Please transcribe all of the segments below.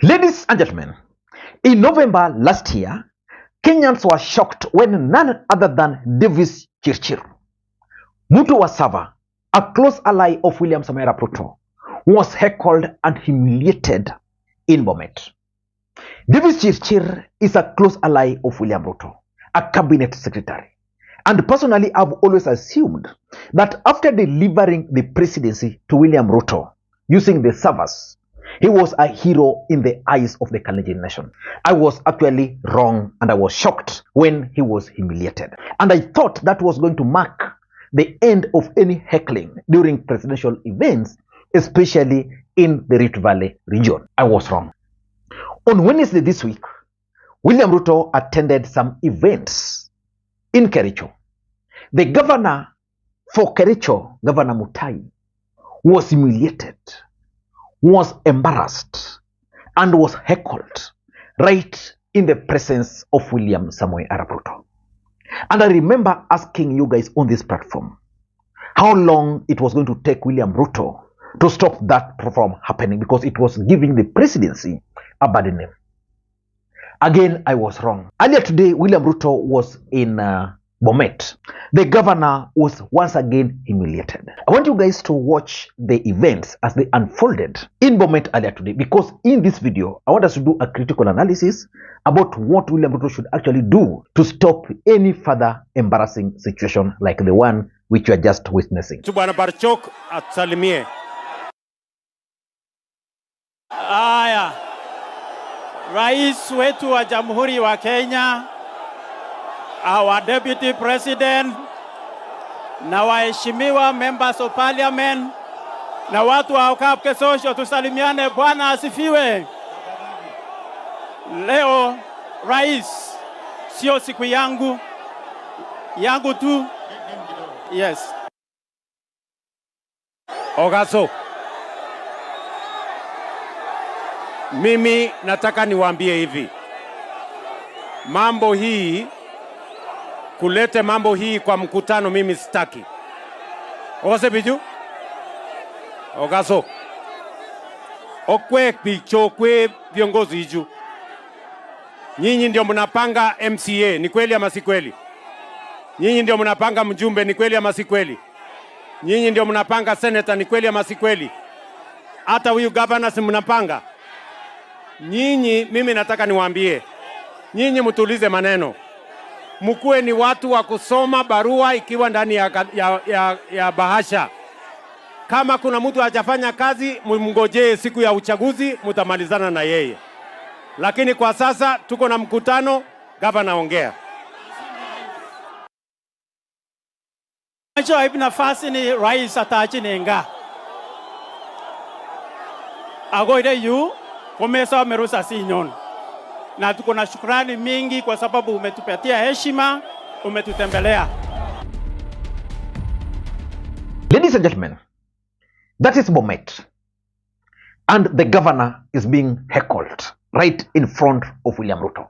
Ladies and gentlemen, in November last year, Kenyans were shocked when none other than Davis Chirchir, Mutu Wasava, a close ally of William Samoei Ruto, was heckled and humiliated in Bomet. Davis Chirchir is a close ally of William Ruto, a cabinet secretary. And personally, I've always assumed that after delivering the presidency to William Ruto using the servers, he was a hero in the eyes of the Kalenjin nation. I was actually wrong and I was shocked when he was humiliated. And I thought that was going to mark the end of any heckling during presidential events, especially in the Rift Valley region. I was wrong. On Wednesday this week, William Ruto attended some events in Kericho. The governor for Kericho, Governor Mutai, was humiliated, was embarrassed, and was heckled right in the presence of William Samoei Ruto. And I remember asking you guys on this platform how long it was going to take William Ruto to stop that from happening, because it was giving the presidency a bad name. Again, I was wrong. Earlier today, William Ruto was in Bomet. The governor was once again humiliated. I want you guys to watch the events as they unfolded in Bomet earlier today, because in this video, I want us to do a critical analysis about what William Ruto should actually do to stop any further embarrassing situation like the one which you are just witnessing. Bwana Barchok atusalimie. Aya, Rais wetu wa Jamhuri wa Kenya, our Deputy President, na waheshimiwa members of parliament, na watu wa Ukapke Social, tusalimiane. Bwana asifiwe. Leo Rais, sio siku yangu tu. Yes. Ogaso, mimi nataka niwaambie hivi, mambo hii, kulete mambo hii kwa mkutano mimi sitaki. Ose biju? Ogaso, okwe bicho kwe viongozi hiju. Nyinyi ndio mnapanga MCA, ni kweli ama si kweli? Nyinyi ndio mnapanga mjumbe, ni kweli ama si kweli? Nyinyi ndio mnapanga senator, ni kweli ama si kweli? Hata huyu governor si mnapanga? Nyinyi, mimi nataka niwaambie, nyinyi mtulize maneno. Mkuwe ni watu wa kusoma barua ikiwa ndani ya bahasha. Kama kuna mtu hajafanya kazi, mngojee siku ya uchaguzi, mtamalizana na yeye. Lakini kwa sasa tuko na mkutano, governor ongea. Hiyo nafasi ni rais atachinenga. Agoide yu komesa merusa sinyon. Na tuko na shukrani mingi kwa sababu umetupatia heshima, umetutembelea. Ladies and gentlemen, that is Bomet. And the governor is being heckled right in front of William Ruto.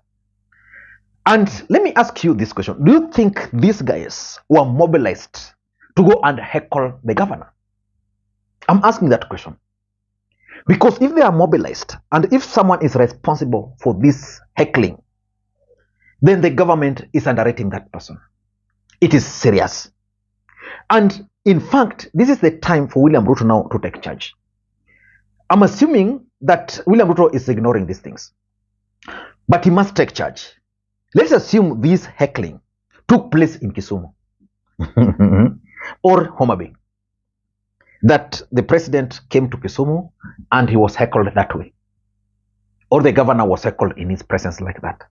And let me ask you this question. Do you think these guys were mobilized to go and heckle the governor? I'm asking that question. Because if they are mobilized and if someone is responsible for this heckling, then the government is underrating that person. It is serious. And in fact, this is the time for William Ruto now to take charge. I'm assuming that William Ruto is ignoring these things, but he must take charge. Let's assume this heckling took place in Kisumu or Homa Bay, that the president came to Kisumu and he was heckled that way, or the governor was heckled in his presence like that.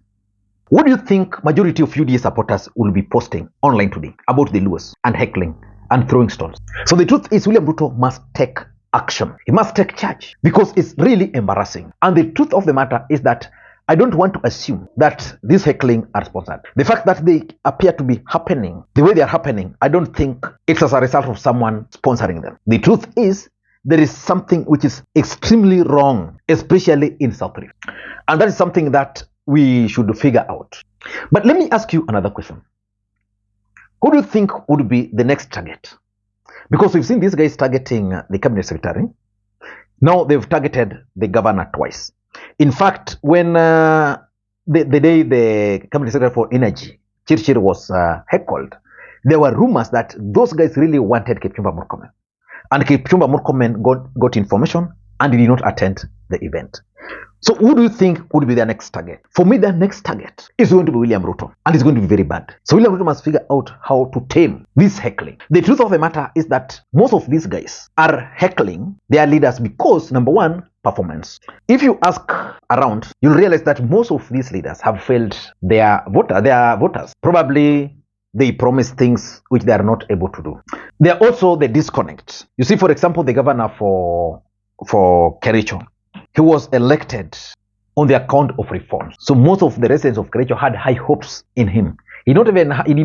What do you think majority of UDA supporters will be posting online today about the Luos and heckling and throwing stones? So the truth is, William Ruto must take action. He must take charge, because it's really embarrassing. And the truth of the matter is that I don't want to assume that these heckling are sponsored. The fact that they appear to be happening the way they are happening, I don't think it's as a result of someone sponsoring them. The truth is, there is something which is extremely wrong, especially in South Rift. And that is something that we should figure out. But let me ask you another question. Who do you think would be the next target? Because we've seen these guys targeting the cabinet secretary. Now they've targeted the governor twice. In fact, when the day the Cabinet Secretary for Energy, Chirchir, was heckled, there were rumors that those guys really wanted Kipchumba Murkomen. And Kipchumba Murkomen got information and did not attend the event. So who do you think would be their next target? For me, their next target is going to be William Ruto, and it's going to be very bad. So William Ruto must figure out how to tame this heckling. The truth of the matter is that most of these guys are heckling their leaders because, number one, performance. If you ask around, you'll realize that most of these leaders have failed their voters. Probably they promise things which they are not able to do. They are also the disconnect. You see, for example, the governor for Kericho, he was elected on the account of reforms. So most of the residents of Kericho had high hopes in him. He did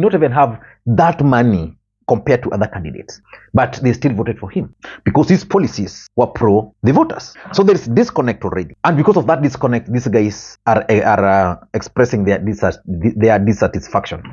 not even have that money compared to other candidates, but they still voted for him because his policies were pro the voters. So there is disconnect already, and because of that disconnect, these guys are expressing their dissatisfaction.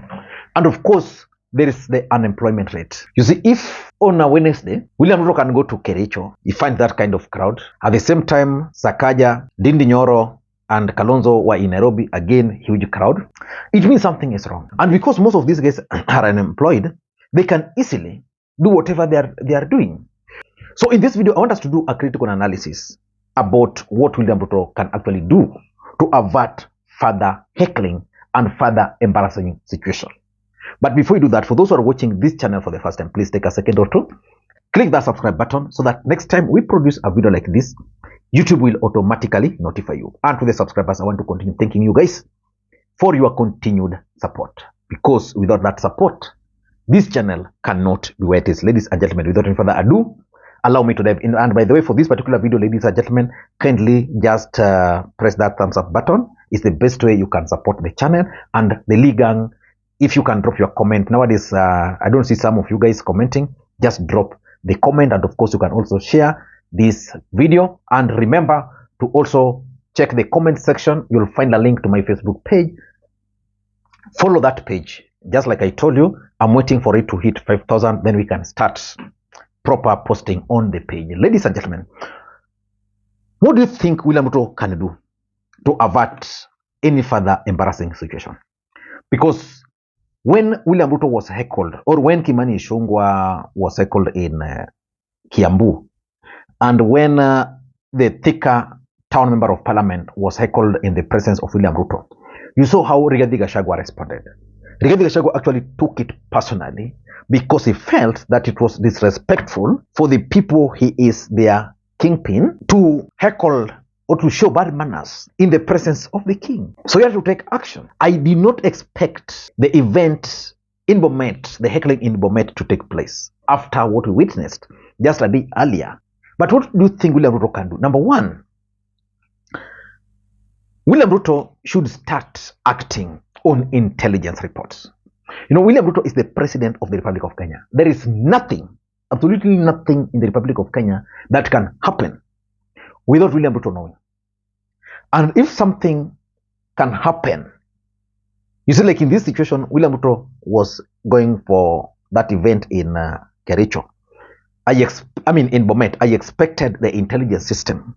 And of course, there is the unemployment rate. You see, if on a Wednesday, William Ruto can go to Kericho, you find that kind of crowd. At the same time, Sakaja, Ndindi Nyoro, and Kalonzo were in Nairobi, again, huge crowd. It means something is wrong. And because most of these guys are unemployed, they can easily do whatever they are doing. So in this video, I want us to do a critical analysis about what William Ruto can actually do to avert further heckling and further embarrassing situation. But before you do that, for those who are watching this channel for the first time, please take a second or two, click that subscribe button so that next time we produce a video like this, YouTube will automatically notify you. And to the subscribers, I want to continue thanking you guys for your continued support, because without that support, this channel cannot be where it is. Ladies and gentlemen, without any further ado, allow me to dive in. And by the way, for this particular video, ladies and gentlemen, kindly just press that thumbs up button. It's the best way you can support the channel and the Lee Gang. If you can drop your comment. Nowadays, I don't see some of you guys commenting. Just drop the comment, and of course, you can also share this video. And remember to also check the comment section. You'll find a link to my Facebook page. Follow that page. Just like I told you, I'm waiting for it to hit 5,000. Then we can start proper posting on the page. Ladies and gentlemen, what do you think William Ruto can do to avert any further embarrassing situation? Because when William Ruto was heckled, or when Kimani Ichung'wah was heckled in Kiambu, and when the Thika town member of parliament was heckled in the presence of William Ruto, you saw how Rigathi Gachagua responded. Rigathi Gachagua actually took it personally because he felt that it was disrespectful for the people he is their kingpin to heckle or to show bad manners in the presence of the king. So he had to take action. I did not expect the event in Bomet, the heckling in Bomet, to take place after what we witnessed just a day earlier. But what do you think William Ruto can do? Number one, William Ruto should start acting on intelligence reports. You know, William Ruto is the president of the Republic of Kenya. There is nothing, absolutely nothing in the Republic of Kenya that can happen without William Ruto knowing. And if something can happen, you see, like in this situation, William Ruto was going for that event in Kericho. In Bomet, I expected the intelligence system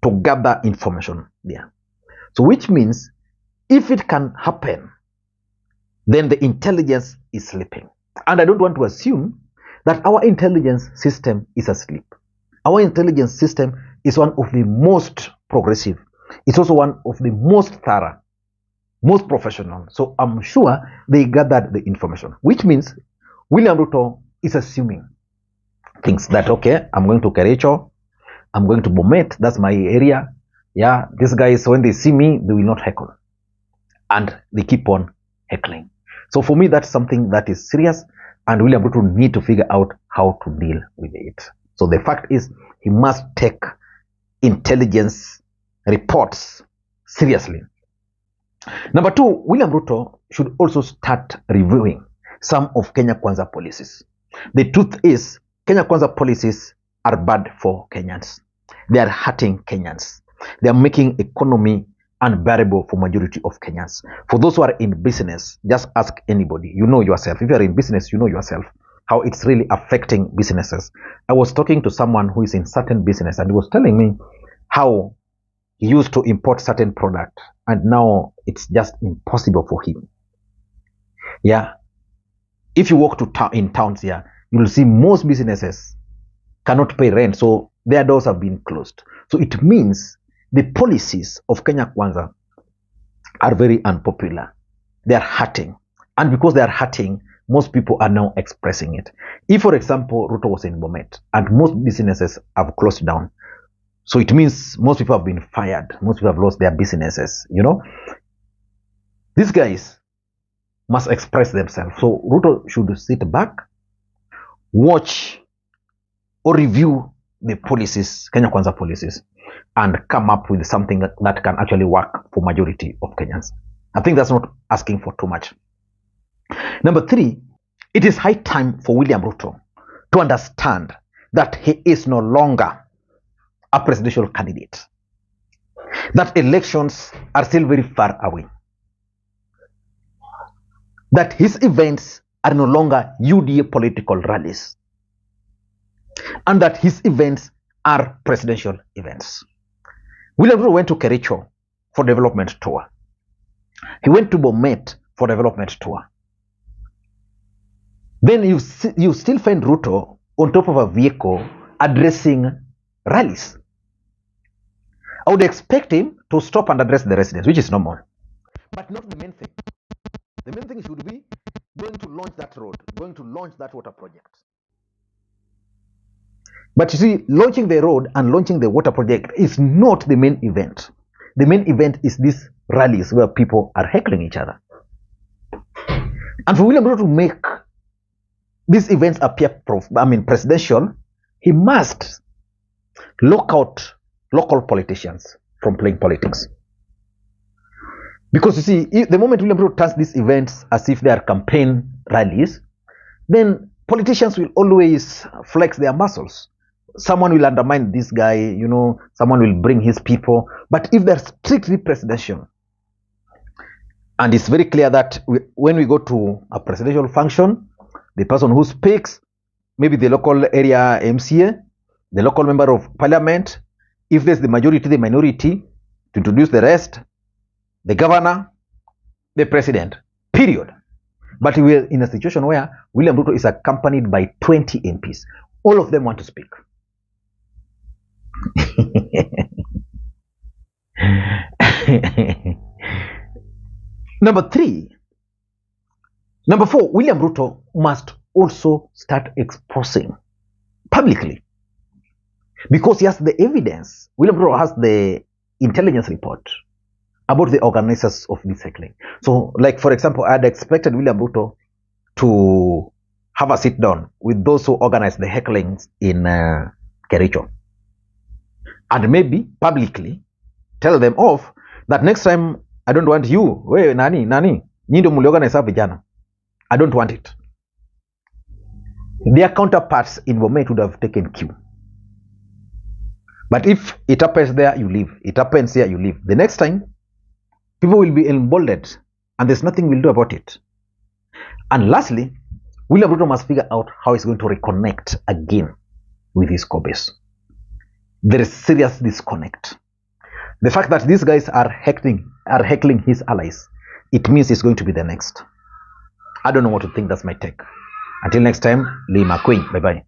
to gather information there. So which means if it can happen, then the intelligence is sleeping. And I don't want to assume that our intelligence system is asleep. Our intelligence system is one of the most progressive. It's also one of the most thorough, most professional. So I'm sure they gathered the information, which means William Ruto is assuming things that, okay, I'm going to Kericho, I'm going to Bomet, that's my area. Yeah, these guys, when they see me, they will not heckle. And they keep on heckling. So for me, that's something that is serious, and William Ruto need to figure out how to deal with it. So the fact is, he must take intelligence reports seriously. Number two, William Ruto should also start reviewing some of Kenya Kwanza policies. The truth is, Kenya Kwanza policies are bad for Kenyans. They are hurting Kenyans. They are making economy unbearable for majority of Kenyans. For those who are in business, just ask anybody. You know yourself. If you are in business, you know yourself how it's really affecting businesses. I was talking to someone who is in certain business, and he was telling me how he used to import certain product, and now it's just impossible for him. Yeah, if you walk in towns here, you will see most businesses cannot pay rent, so their doors have been closed. So it means the policies of Kenya Kwanza are very unpopular. They are hurting, and because they are hurting, most people are now expressing it. If, for example, Ruto was in Bomet and most businesses have closed down, so it means most people have been fired, most people have lost their businesses, you know. These guys must express themselves. So Ruto should sit back, watch or review the policies, Kenya Kwanza policies, and come up with something that can actually work for majority of Kenyans. I think that's not asking for too much. Number 3, it is high time for William Ruto to understand that he is no longer a presidential candidate, that elections are still very far away, that his events are no longer UDA political rallies, and that his events are presidential events. William Ruto went to Kericho for development tour. He went to Bomet for development tour. Then you still find Ruto on top of a vehicle addressing rallies. I would expect him to stop and address the residents, which is normal. But not the main thing. The main thing should be going to launch that road, going to launch that water project. But you see, launching the road and launching the water project is not the main event. The main event is these rallies where people are heckling each other. And for William Ruto to make these events appear presidential, he must lock out local politicians from playing politics. Because you see, the moment William Ruto turns these events as if they are campaign rallies, then politicians will always flex their muscles. Someone will undermine this guy, you know, someone will bring his people. But if they're strictly presidential, and it's very clear that when we go to a presidential function, the person who speaks, maybe the local area MCA, the local member of parliament, if there's the majority, the minority, to introduce the rest, the governor, the president, period. But we're in a situation where William Ruto is accompanied by 20 MPs. All of them want to speak. Number 4, William Ruto must also start exposing publicly, because he has the evidence. William Ruto has the intelligence report about the organizers of this heckling. So, like for example, I had expected William Ruto to have a sit down with those who organized the hecklings in Kericho, and maybe publicly tell them off that next time I don't want you. Wewe nani nyindo mliorganize vijana. I don't want it. Their counterparts in Bomet would have taken cue. But if it happens there, you leave. It happens here, you leave. The next time, people will be emboldened, and there's nothing we'll do about it. And lastly, William Ruto must figure out how he's going to reconnect again with his core base. There is serious disconnect. The fact that these guys are heckling his allies, it means he's going to be the next. I don't know what to think. That's my take. Until next time, Makwiny. Bye-bye.